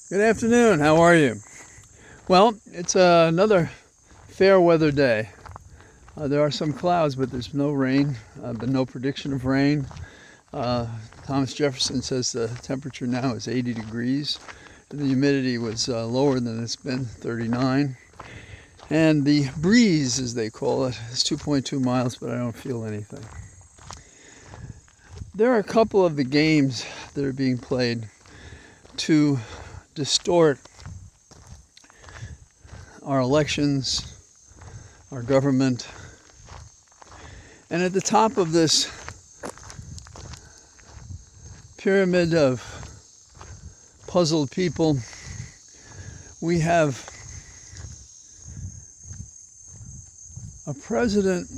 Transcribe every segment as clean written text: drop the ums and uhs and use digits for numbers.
Good afternoon. How are you? Well, it's another fair weather day. There are some clouds, but there's no rain. But no prediction of rain. Thomas Jefferson says the temperature now is 80 degrees. And the humidity was lower than it's been, 39. And the breeze, as they call it, is 2.2 miles, but I don't feel anything. There are a couple of the games that are being played to distort our elections, our government. And at the top of this pyramid of puzzled people, we have a president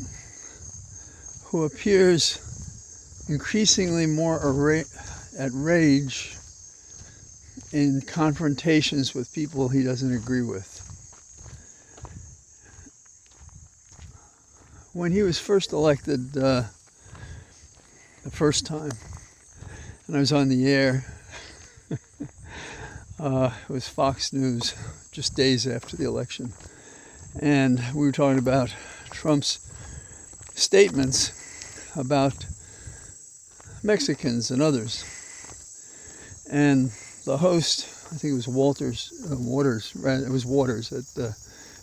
who appears increasingly more at rage in confrontations with people he doesn't agree with. When he was first elected the first time, and I was on the air, it was Fox News just days after the election, and we were talking about Trump's statements about Mexicans and others. And the host, I think it was Waters at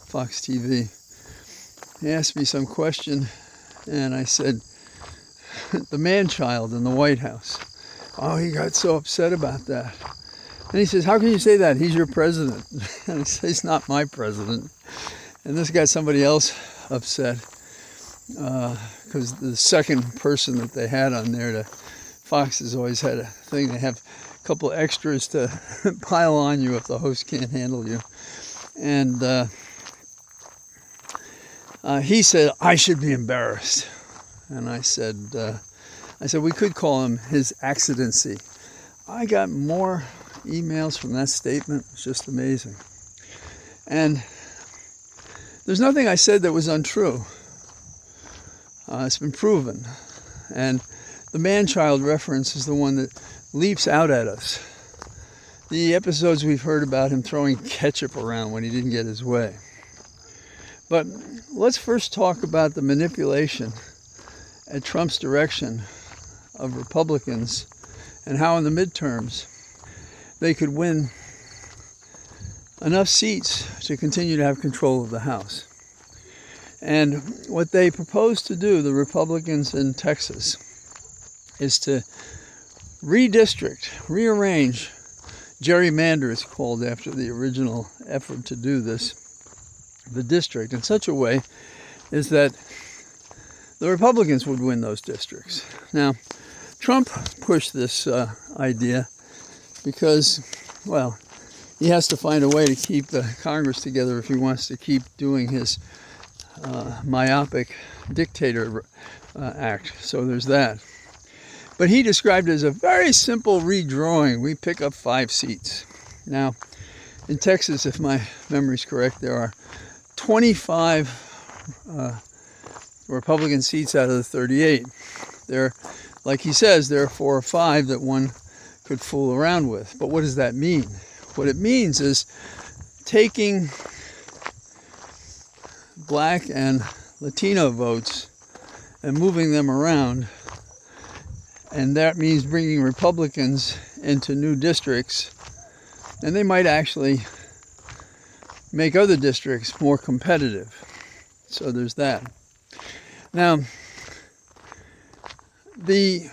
Fox TV. He asked me some question, and I said, the man-child in the White House. Oh, he got so upset about that. And he says, how can you say that? He's your president. And I said, he's not my president. And this got somebody else upset because the second person that they had on there, Fox has always had a thing. They have a couple of extras to pile on you if the host can't handle you. And he said, I should be embarrassed. And I said, we could call him His Accidency. I got more emails from that statement. It's just amazing. And there's nothing I said that was untrue. It's been proven. And the man-child reference is the one that leaps out at us. The episodes we've heard about him throwing ketchup around when he didn't get his way. But let's first talk about the manipulation at Trump's direction of Republicans and how in the midterms they could win enough seats to continue to have control of the House. And what they propose to do, the Republicans in Texas, is to rearrange, gerrymander it's called after the original effort to do this, the district in such a way is that the Republicans would win those districts. Now, Trump pushed this idea because, well, he has to find a way to keep the Congress together if he wants to keep doing his myopic dictator act. So there's that. But he described it as a very simple redrawing. We pick up 5 seats. Now, in Texas, if my memory's correct, there are 25 Republican seats out of the 38. There, like he says, there are 4 or 5 that one could fool around with. But what does that mean? What it means is taking black and Latino votes and moving them around, and that means bringing Republicans into new districts, and they might actually make other districts more competitive. So there's that. Now, the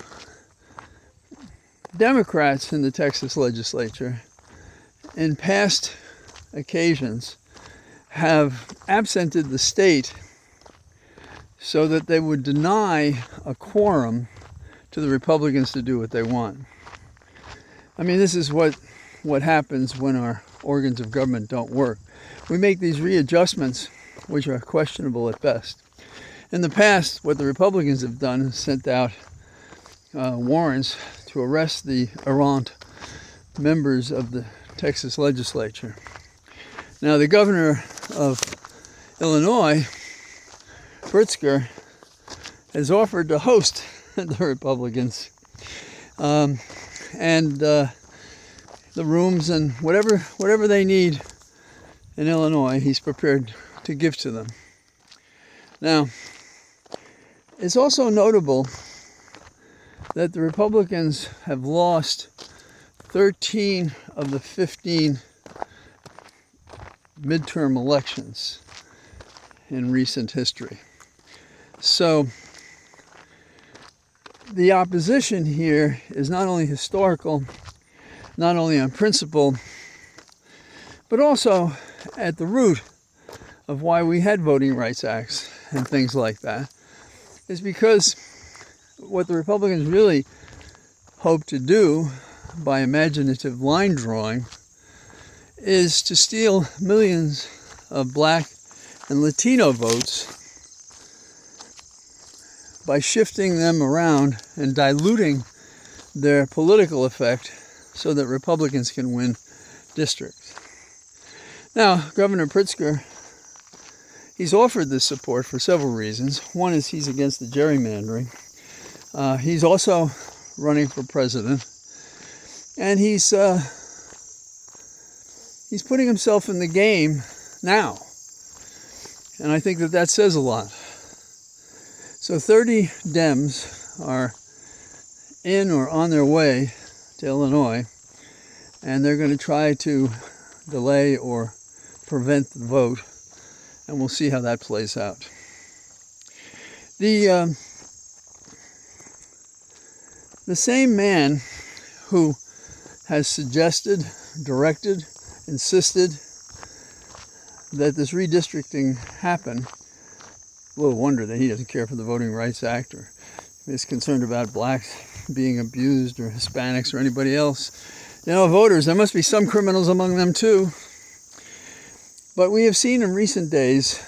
Democrats in the Texas legislature, in past occasions, have absented the state so that they would deny a quorum to the Republicans to do what they want. I mean, this is what happens when our organs of government don't work. We make these readjustments, which are questionable at best. In the past, what the Republicans have done is sent out warrants to arrest the errant members of the Texas legislature. Now, the governor of Illinois, Pritzker, has offered to host the Republicans. And the rooms and whatever they need in Illinois, he's prepared to give to them. Now, it's also notable that the Republicans have lost 13 of the 15 midterm elections in recent history. So the opposition here is not only historical, not only on principle, but also at the root of why we had voting rights acts and things like that, is because what the Republicans really hope to do by imaginative line drawing is to steal millions of black and Latino votes by shifting them around and diluting their political effect so that Republicans can win districts. Now, Governor Pritzker, he's offered this support for several reasons. One is he's against the gerrymandering. He's also running for president, and he's putting himself in the game now, and I think that says a lot. So 30 Dems are in or on their way to Illinois, and they're going to try to delay or prevent the vote, and we'll see how that plays out. The same man who has suggested, directed, insisted that this redistricting happen, little wonder that he doesn't care for the Voting Rights Act or is concerned about blacks being abused or Hispanics or anybody else. Voters, there must be some criminals among them too. But we have seen in recent days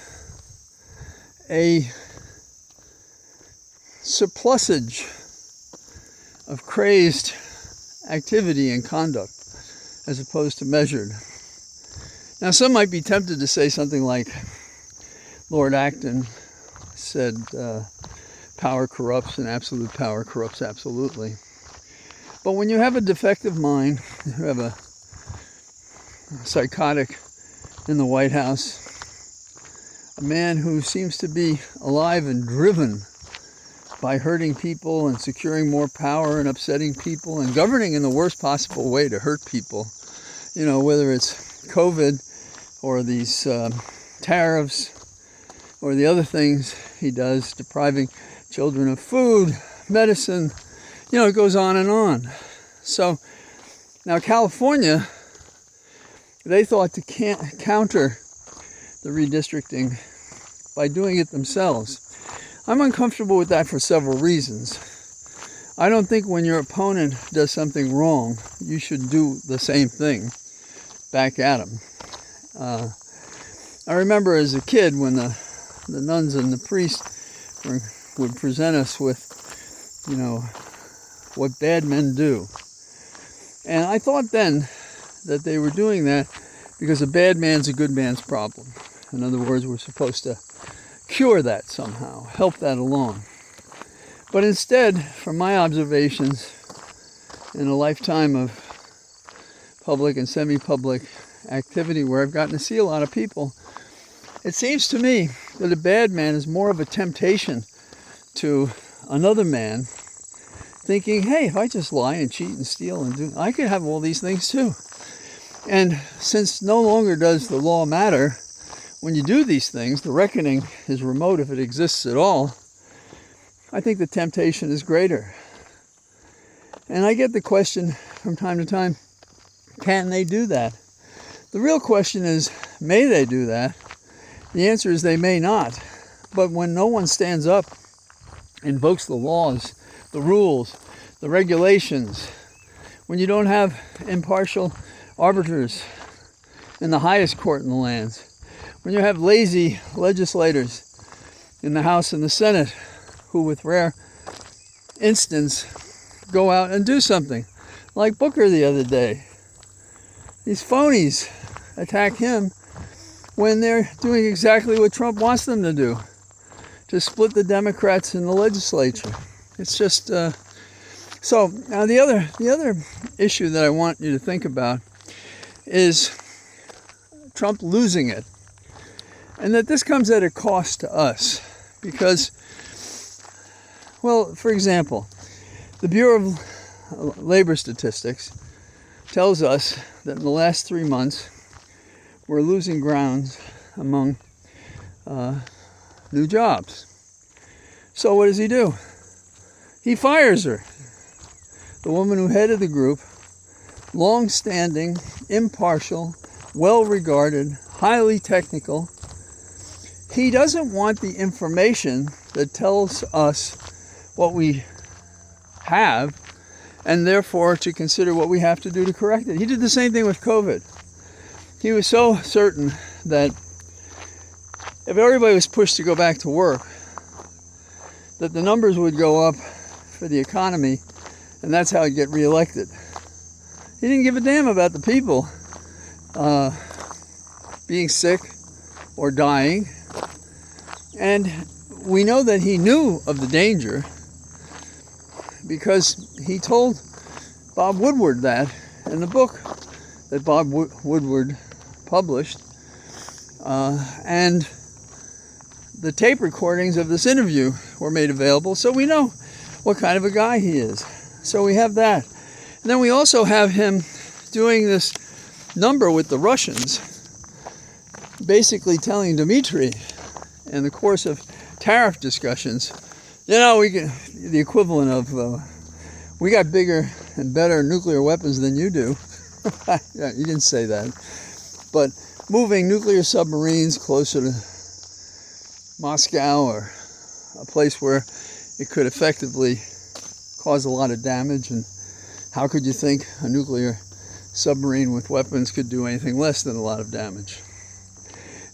a surplusage of crazed activity and conduct as opposed to measured. Now, some might be tempted to say something like Lord Acton said, power corrupts and absolute power corrupts absolutely. But when you have a defective mind, you have a psychotic in the White House, a man who seems to be alive and driven by hurting people and securing more power and upsetting people and governing in the worst possible way to hurt people, whether it's COVID or these tariffs or the other things he does, depriving children of food, medicine, it goes on and on. So now California, they thought to counter the redistricting by doing it themselves. I'm uncomfortable with that for several reasons. I don't think when your opponent does something wrong, you should do the same thing back at him. I remember as a kid when the nuns and the priests would present us with, what bad men do. And I thought then that they were doing that because a bad man's a good man's problem. In other words, we're supposed to cure that somehow, help that along. But instead, from my observations in a lifetime of public and semi-public activity where I've gotten to see a lot of people, it seems to me that a bad man is more of a temptation to another man, thinking, hey, if I just lie and cheat and steal and do, I could have all these things too. And since no longer does the law matter, when you do these things, the reckoning is remote if it exists at all, I think the temptation is greater. And I get the question from time to time, can they do that? The real question is, may they do that? The answer is they may not. But when no one stands up, invokes the laws, the rules, the regulations, when you don't have impartial arbiters in the highest court in the land, when you have lazy legislators in the House and the Senate who, with rare instance, go out and do something, like Booker the other day. These phonies attack him when they're doing exactly what Trump wants them to do, to split the Democrats in the legislature. It's just so. Now the other issue that I want you to think about is Trump losing it. And that this comes at a cost to us. Because, well, for example, the Bureau of Labor Statistics tells us that in the last 3 months, we're losing ground among new jobs. So what does he do? He fires her. The woman who headed the group, long-standing, impartial, well-regarded, highly technical. He doesn't want the information that tells us what we have, and therefore to consider what we have to do to correct it. He did the same thing with COVID. He was so certain that if everybody was pushed to go back to work, that the numbers would go up for the economy, and that's how he'd get reelected. He didn't give a damn about the people being sick or dying. And we know that he knew of the danger because he told Bob Woodward that in the book that Bob Woodward published. And the tape recordings of this interview were made available, so we know what kind of a guy he is. So we have that. And then we also have him doing this number with the Russians, basically telling Dmitry in the course of tariff discussions, you know, we get the equivalent of, we got bigger and better nuclear weapons than you do. You didn't say that. But moving nuclear submarines closer to Moscow or a place where it could effectively cause a lot of damage. And how could you think a nuclear submarine with weapons could do anything less than a lot of damage?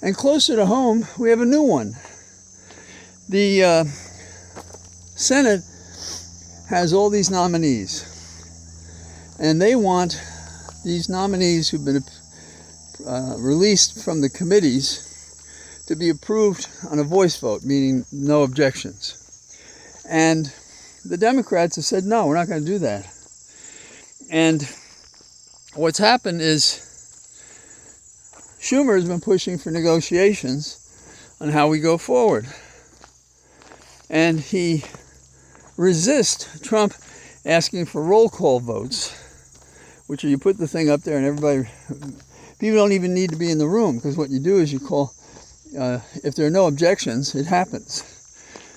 And closer to home, we have a new one. The Senate has all these nominees. And they want these nominees who've been released from the committees to be approved on a voice vote, meaning no objections. And the Democrats have said, no, we're not going to do that. And what's happened is Schumer has been pushing for negotiations on how we go forward. And he resists Trump asking for roll call votes, which are you put the thing up there and everybody, people don't even need to be in the room, because what you do is you call, if there are no objections, it happens.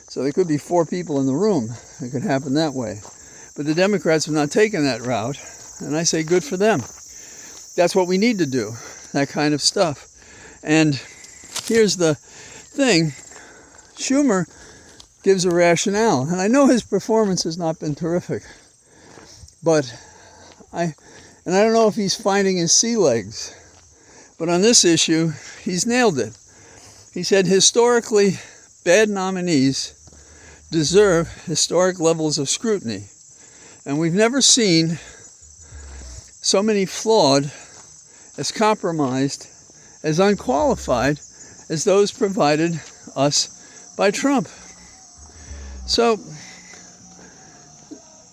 So there could be 4 people in the room. It could happen that way. But the Democrats have not taken that route, and I say good for them. That's what we need to do, that kind of stuff. And here's the thing. Schumer gives a rationale, and I know his performance has not been terrific, but I don't know if he's finding his sea legs, but on this issue, he's nailed it. He said historically bad nominees deserve historic levels of scrutiny, and we've never seen so many flawed, as compromised, as unqualified as those provided us by Trump. So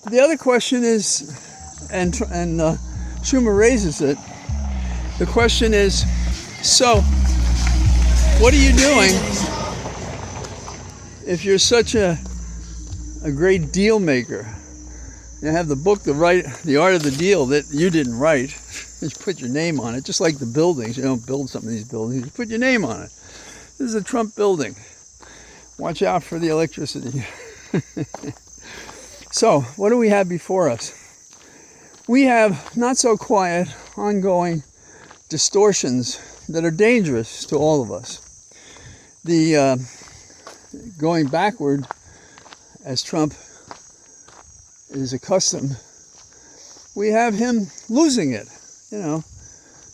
the other question is, and Schumer raises it, the question is, so what are you doing if you're such a great deal maker? You have the book, The Art of the Deal, that you didn't write. You put your name on it, just like the buildings. You don't build some of these buildings, you put your name on it. This is a Trump building. Watch out for the electricity. So, what do we have before us? We have not so quiet, ongoing distortions that are dangerous to all of us. The going backward, as Trump is accustomed, we have him losing it,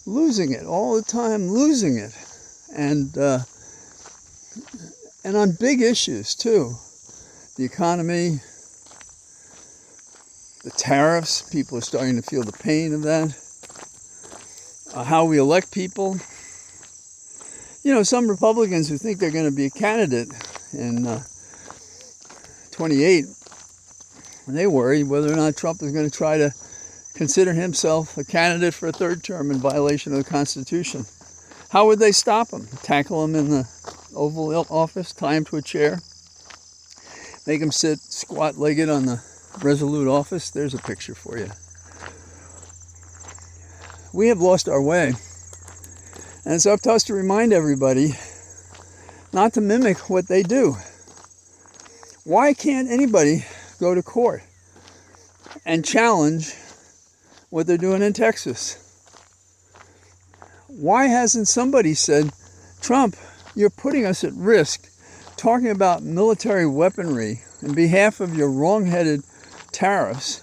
losing it all the time, losing it. And on big issues too. The economy, the tariffs, people are starting to feel the pain of that. How we elect people. Some Republicans who think they're going to be a candidate in 28, they worry whether or not Trump is going to try to consider himself a candidate for a third term in violation of the Constitution. How would they stop him? Tackle him in the Oval Office, tie him to a chair, make him sit squat-legged on the Resolute office? There's a picture for you. We have lost our way. And it's up to us to remind everybody not to mimic what they do. Why can't anybody go to court and challenge what they're doing in Texas? Why hasn't somebody said, Trump, you're putting us at risk talking about military weaponry in behalf of your wrong-headed tariffs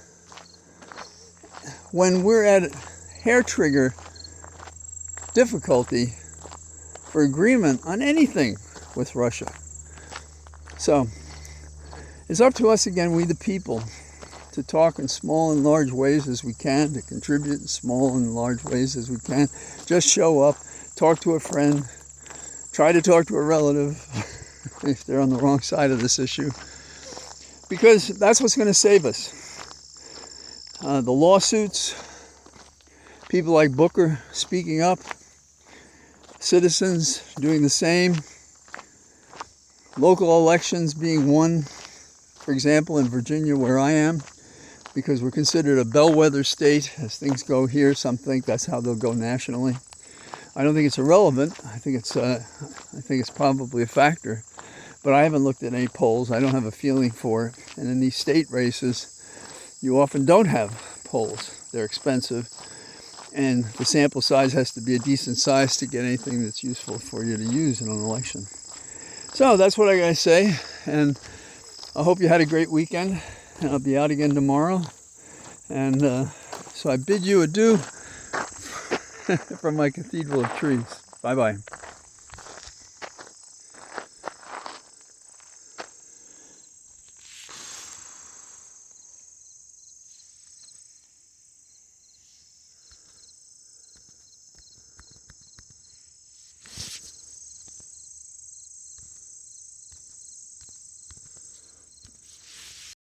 when we're at hair-trigger difficulty for agreement on anything with Russia? So it's up to us again, we the people, to talk in small and large ways as we can, to contribute in small and large ways as we can. Just show up, talk to a friend, try to talk to a relative if they're on the wrong side of this issue, because that's what's going to save us. The lawsuits, people like Booker speaking up, citizens doing the same, local elections being won, for example, in Virginia where I am, because we're considered a bellwether state. As things go here, some think that's how they'll go nationally. I don't think it's irrelevant. I think it's probably a factor, but I haven't looked at any polls. I don't have a feeling for it. And in these state races, you often don't have polls. They're expensive, and the sample size has to be a decent size to get anything that's useful for you to use in an election. So that's what I gotta say, and I hope you had a great weekend, and I'll be out again tomorrow. And so I bid you adieu from my cathedral of trees. Bye-bye.